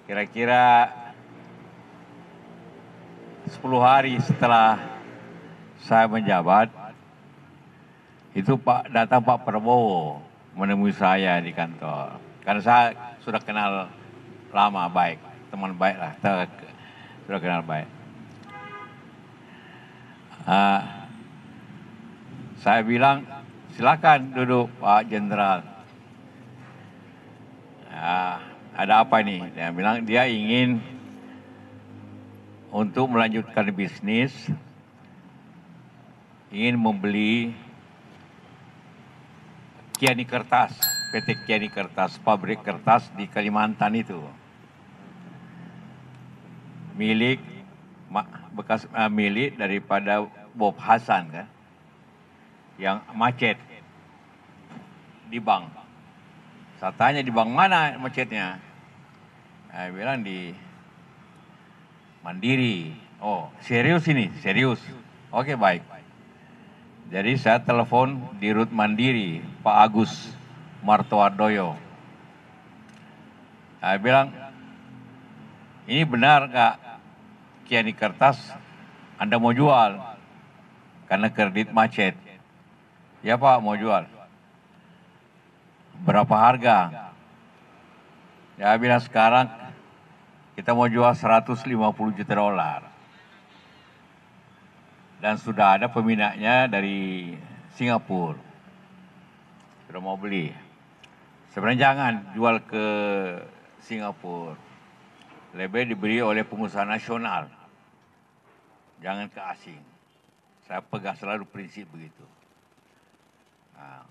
Kira-kira 10 hari setelah saya menjabat, itu datang Pak Prabowo menemui saya di kantor. Karena saya sudah kenal lama baik, teman baik lah, sudah kenal baik. Saya bilang, silakan duduk Pak Jenderal. Ada apa nih? Dia bilang dia ingin untuk melanjutkan bisnis, ingin membeli Kiani Kertas, PT Kiani Kertas, pabrik kertas di Kalimantan itu. Milik milik daripada Bob Hasan kan, yang macet di bank. Saya tanya di bank mana macetnya? Saya bilang di Mandiri. Oh, serius ini? Serius. Oke, baik. Jadi saya telepon di Rut Mandiri, Pak Agus Martowardoyo. Saya bilang, ini benar Kak, Kiani Kertas Anda mau jual? Karena kredit macet. Ya Pak, mau jual. Berapa harga? Ya bilang sekarang kita mau jual 150 juta dolar. Dan sudah ada peminatnya dari Singapura. Sudah mau beli. Sebenarnya jangan jual ke Singapura. Lebih dibeli oleh pengusaha nasional. Jangan ke asing. Saya pegang selalu prinsip begitu. Nah,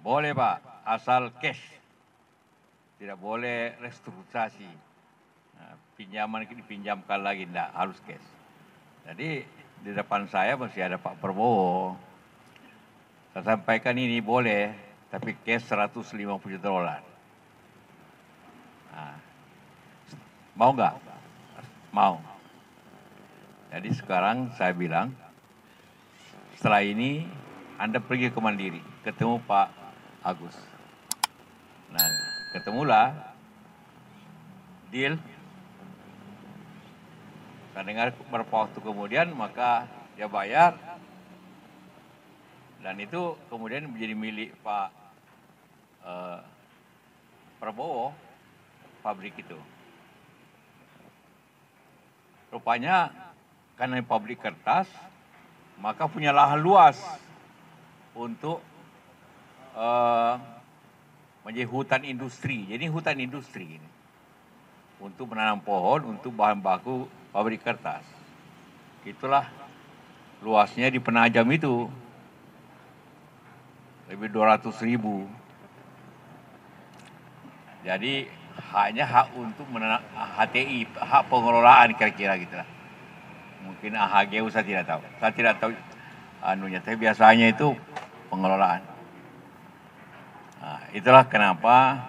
boleh Pak, asal cash. Tidak boleh restrukturisasi. Nah, pinjaman dipinjamkan lagi, enggak, harus cash. Jadi di depan saya masih ada Pak Prabowo. Saya sampaikan ini boleh, tapi cash 150 juta dolar. Nah, mau nggak? Mau. Jadi sekarang saya bilang, setelah ini Anda pergi ke Mandiri, ketemu Pak Agus. Nah, ketemulah, deal. Saya dengar beberapa waktu kemudian, maka dia bayar. Dan itu kemudian menjadi milik Pak Prabowo, pabrik itu. Rupanya karena pabrik kertas, maka punya lahan luas untuk menjadi hutan industri. Jadi hutan industri ini. Untuk menanam pohon, untuk bahan baku pabrik kertas. Itulah luasnya di Penajam itu. Lebih 200.000. Jadi hanya hak untuk menanam HTI, hak pengelolaan kira-kira gitu lah. Mungkin AHGU saya tidak tahu. Saya tidak tahu anunya, tapi biasanya itu pengelolaan. Nah, itulah kenapa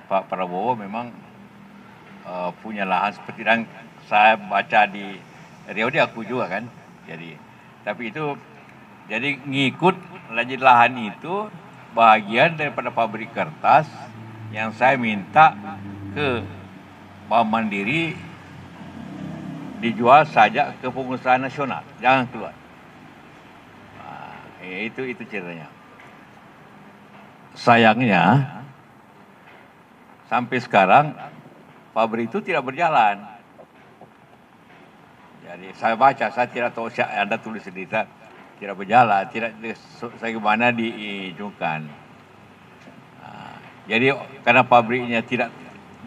Pak Prabowo memang punya lahan seperti yang saya baca di Riau, dia aku juga kan. Jadi, tapi itu jadi ngikut lanjut lahan itu bagian daripada pabrik kertas yang saya minta ke Bank Mandiri dijual saja ke pengusaha nasional, jangan keluar. Nah, itu ceritanya. Sayangnya sampai sekarang pabrik itu tidak berjalan. Jadi saya baca, saya tidak tahu Anda tulis sendiri, tidak berjalan, tidak bagaimana diizinkan. Nah, jadi karena pabriknya tidak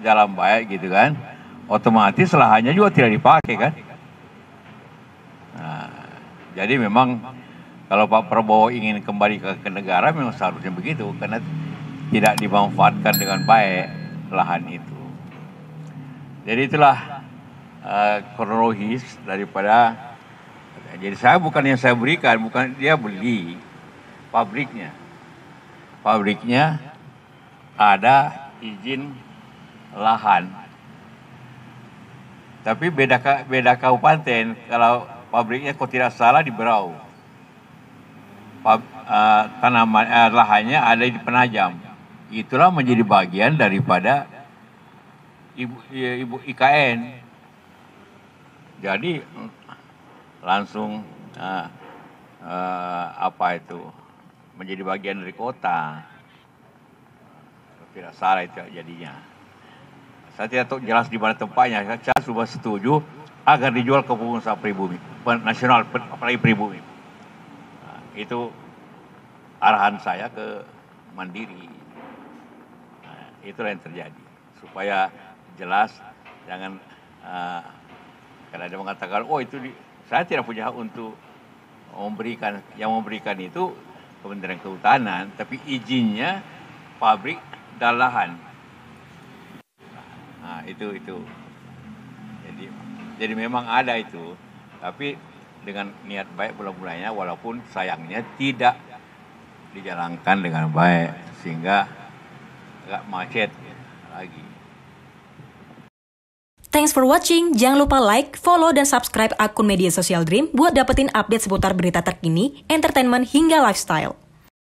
jalan baik gitu kan, otomatis lahannya juga tidak dipakai kan. Nah, jadi memang kalau Pak Prabowo ingin kembali ke negara memang seharusnya begitu, karena tidak dimanfaatkan dengan baik lahan itu. Jadi itulah kronologis daripada. Jadi saya bukan yang saya berikan, bukan dia beli pabriknya. Pabriknya ada izin lahan. Tapi beda kabupaten. Kalau pabriknya kok tidak salah di Berau. Tanaman lahannya ada di Penajam. Itulah menjadi bagian daripada ibu IKN. Jadi langsung menjadi bagian dari kota. Tidak salah itu jadinya. Saya tidak tahu jelas di mana tempatnya. Saya sudah setuju agar dijual ke pengusaha pribumi, nasional, apalagi pribumi. Nah, itu arahan saya ke Mandiri. Nah, itulah yang terjadi. Supaya jelas, jangan karena ada mengatakan, oh itu saya tidak punya hak untuk memberikan. Yang memberikan itu Kementerian Kehutanan, tapi izinnya pabrik dan lahan. Nah, itu. Jadi memang ada itu, tapi dengan niat baik mula-mulanya, walaupun sayangnya tidak dijalankan dengan baik sehingga agak macet lagi. Thanks for watching. Jangan lupa like, follow, dan subscribe akun media sosial Dream buat dapetin update seputar berita terkini, entertainment, hingga lifestyle.